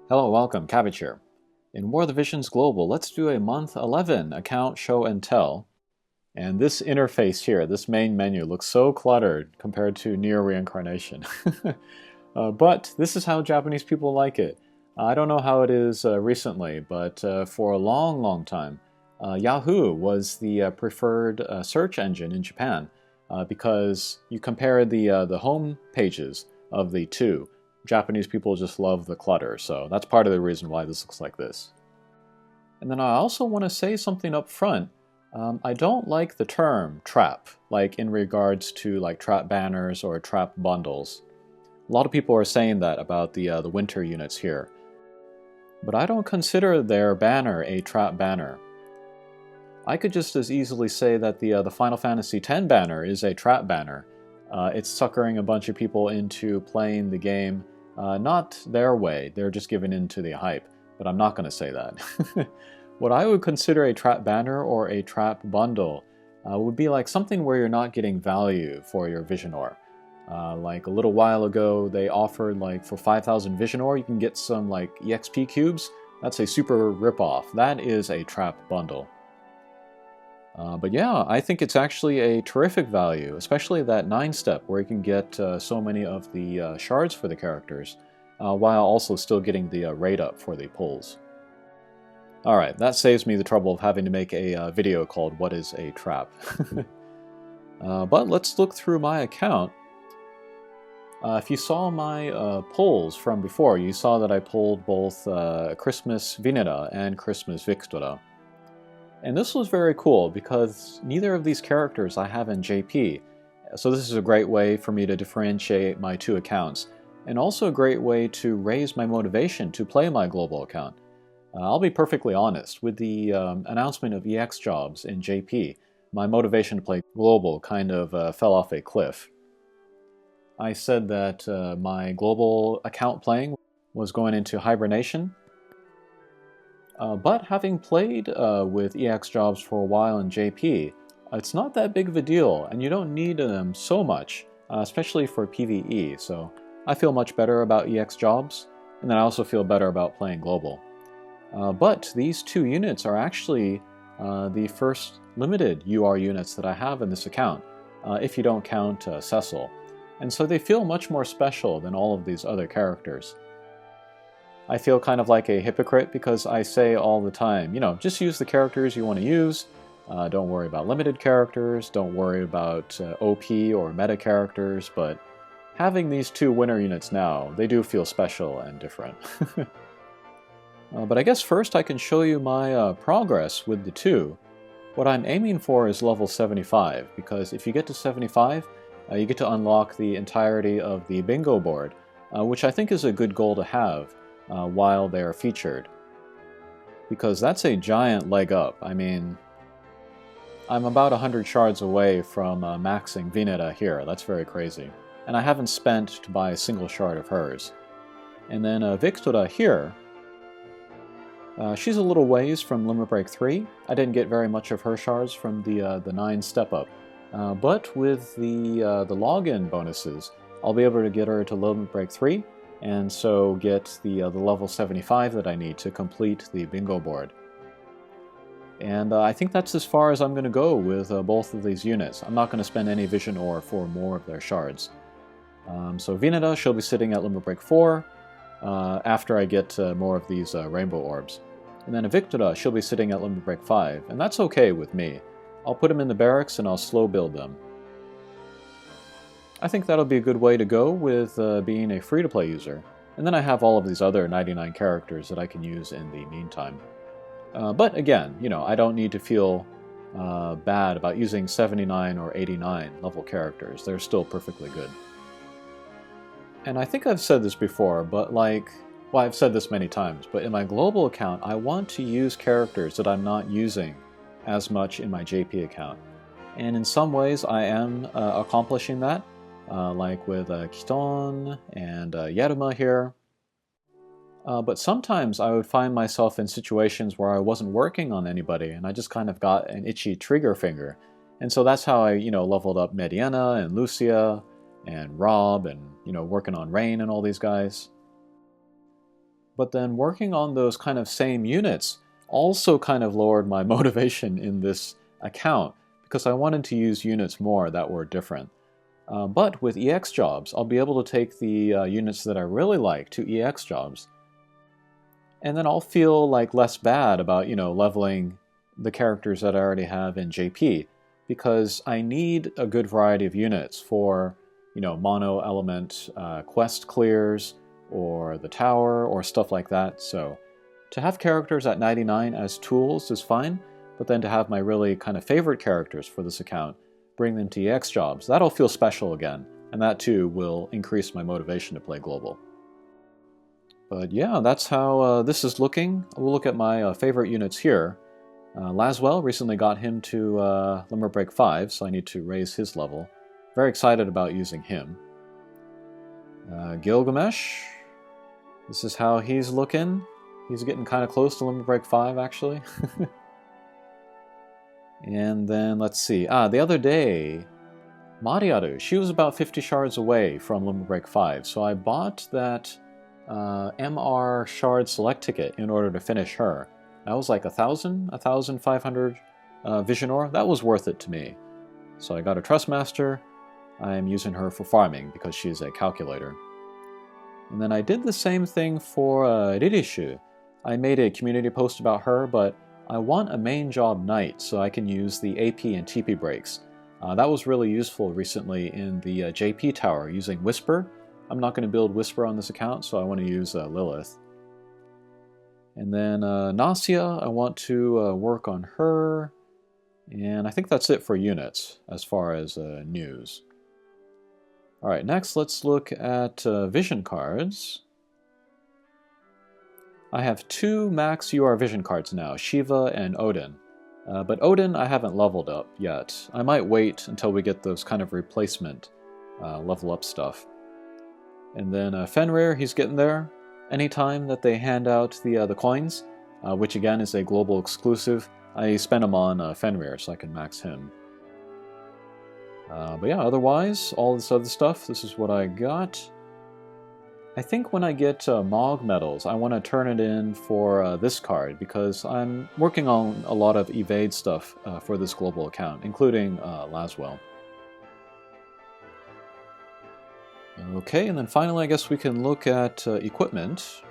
Hello, welcome, Cabbage here. In War of the Visions Global, let's do a month 11 account show and tell. And this interface here, this main menu, looks so cluttered compared to Near Reincarnation. But this is how Japanese people like it. I don't know how it is recently, but for a long, long time, Yahoo was the preferred search engine in Japan because you compare the home pages of the two. Japanese people just love the clutter, so that's part of the reason why this looks like this. And then I also want to say something up front. I don't like the term trap, like in regards to like trap banners or trap bundles. A lot of people are saying that about the winter units here. But I don't consider their banner a trap banner. I could just as easily say that the Final Fantasy X banner is a trap banner. It's suckering a bunch of people into playing the game not their way, they're just giving in to the hype, but I'm not going to say that. What I would consider a trap banner or a trap bundle would be like something where you're not getting value for your Vision Ore. Like a little while ago, they offered like for 5,000 Vision Ore, you can get some like EXP cubes. That's a super ripoff. That is a trap bundle. But yeah, I think it's actually a terrific value, especially that 9-step where you can get so many of the shards for the characters, while also still getting the rate up for the pulls. Alright, that saves me the trouble of having to make a video called What is a Trap? But let's look through my account. If you saw my pulls from before, you saw that I pulled both Christmas Vineta and Christmas Victora. And this was very cool because neither of these characters I have in JP, so this is a great way for me to differentiate my two accounts, and also a great way to raise my motivation to play my global account. I'll be perfectly honest, with the announcement of EX jobs in JP, my motivation to play global kind of fell off a cliff. I said that my global account playing was going into hibernation, but having played with EX jobs for a while in JP, it's not that big of a deal, and you don't need them so much, especially for PvE, so I feel much better about EX jobs, and then I also feel better about playing global. But these two units are actually the first limited UR units that I have in this account, if you don't count Cecil, and so they feel much more special than all of these other characters. I feel kind of like a hypocrite because I say all the time, you know, just use the characters you want to use, don't worry about limited characters, don't worry about OP or meta characters, but having these two winter units now, they do feel special and different. But I guess first I can show you my progress with the two. What I'm aiming for is level 75, because if you get to 75, you get to unlock the entirety of the bingo board, which I think is a good goal to have. While they are featured. Because that's a giant leg up. I mean, I'm about 100 shards away from maxing Vineta here. That's very crazy. And I haven't spent to buy a single shard of hers. And then Victora here, she's a little ways from Limit Break 3. I didn't get very much of her shards from the 9 step up. But with the login bonuses, I'll be able to get her to Limit Break 3, and so get the level 75 that I need to complete the bingo board. And I think that's as far as I'm going to go with both of these units. I'm not going to spend any Vision Ore for more of their shards. So Vineta, she'll be sitting at Limit Break 4 after I get more of these Rainbow Orbs. And then a Victora, she'll be sitting at Limit Break 5, and that's okay with me. I'll put them in the barracks and I'll slow build them. I think that'll be a good way to go with being a free-to-play user. And then I have all of these other 99 characters that I can use in the meantime. But again, you know, I don't need to feel bad about using 79 or 89 level characters. They're still perfectly good. And I think I've said this before, but like, well, I've said this many times, but in my global account, I want to use characters that I'm not using as much in my JP account. And in some ways, I am accomplishing that. Like with Kiton and Yaruma here. But sometimes I would find myself in situations where I wasn't working on anybody and I just kind of got an itchy trigger finger. And so that's how I, leveled up Mediana and Lucia and Rob and, working on Rain and all these guys. But then working on those kind of same units also kind of lowered my motivation in this account because I wanted to use units more that were different. But with EX jobs, I'll be able to take the units that I really like to EX jobs. And then I'll feel like less bad about, leveling the characters that I already have in JP, because I need a good variety of units for, mono element quest clears, or the tower, or stuff like that. So to have characters at 99 as tools is fine, but then to have my really kind of favorite characters for this account, bring them to EX jobs, that'll feel special again, and that too will increase my motivation to play global. But yeah, that's how this is looking. We'll look at my favorite units here. Laswell, recently got him to Limit Break 5, so I need to raise his level. Very excited about using him. Gilgamesh, this is how he's looking. He's getting kind of close to Limit Break 5, actually. And then, let's see. The other day, Mariaru, she was about 50 shards away from Limit Break 5, so I bought that MR shard select ticket in order to finish her. That was like 1,500 Vision Ore. That was worth it to me. So I got a Trustmaster. I'm using her for farming because she's a calculator. And then I did the same thing for Ririshu. I made a community post about her, but I want a main job knight so I can use the AP and TP breaks. That was really useful recently in the JP tower using Whisper. I'm not going to build Whisper on this account, so I want to use Lilith. And then Nasia, I want to work on her. And I think that's it for units as far as news. Alright, next let's look at vision cards. I have 2 max UR vision cards now, Shiva and Odin. But Odin I haven't leveled up yet. I might wait until we get those kind of replacement level up stuff. And then Fenrir, he's getting there. Anytime that they hand out the coins, which again is a global exclusive, I spend them on Fenrir so I can max him. But yeah, otherwise, all this other stuff, this is what I got. I think when I get Mog medals, I want to turn it in for this card, because I'm working on a lot of evade stuff for this global account, including Laswell. Okay, and then finally I guess we can look at equipment.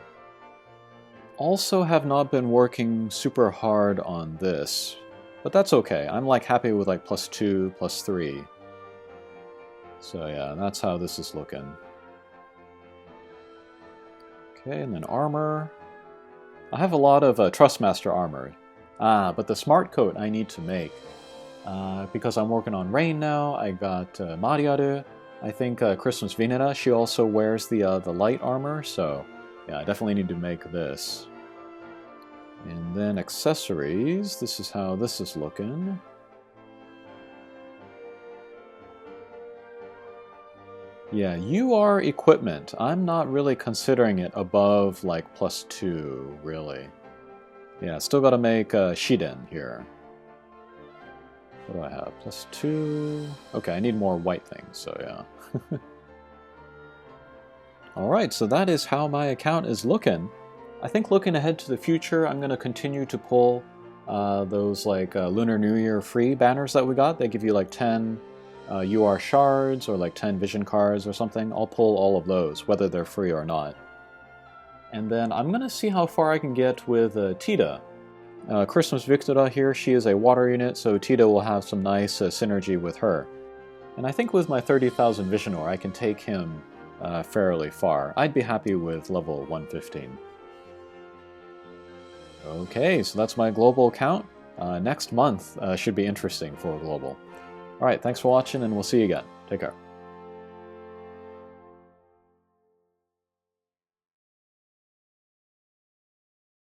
Also have not been working super hard on this, but that's okay. I'm like happy with like +2, +3. So yeah, that's how this is looking. Okay, and then armor. I have a lot of Trustmaster armor. But the smart coat I need to make. Because I'm working on Rain now, I got Mariaru. I think Christmas Venera, she also wears the light armor, so yeah, I definitely need to make this. And then accessories, this is how this is looking. Yeah, UR equipment, I'm not really considering it above like +2, really. Yeah, still gotta make Shiden here. What do I have? +2. Okay, I need more white things, so yeah. Alright, so that is how my account is looking. I think looking ahead to the future, I'm going to continue to pull those like Lunar New Year free banners that we got. They give you like 10 UR shards or like 10 vision cards or something. I'll pull all of those, whether they're free or not. And then I'm going to see how far I can get with Tita. Christmas Victoria here, she is a water unit, so Tita will have some nice synergy with her. And I think with my 30,000 Vision Ore, I can take him fairly far. I'd be happy with level 115. Okay, so that's my global account. Next month should be interesting for global. Alright, thanks for watching, and we'll see you again. Take care.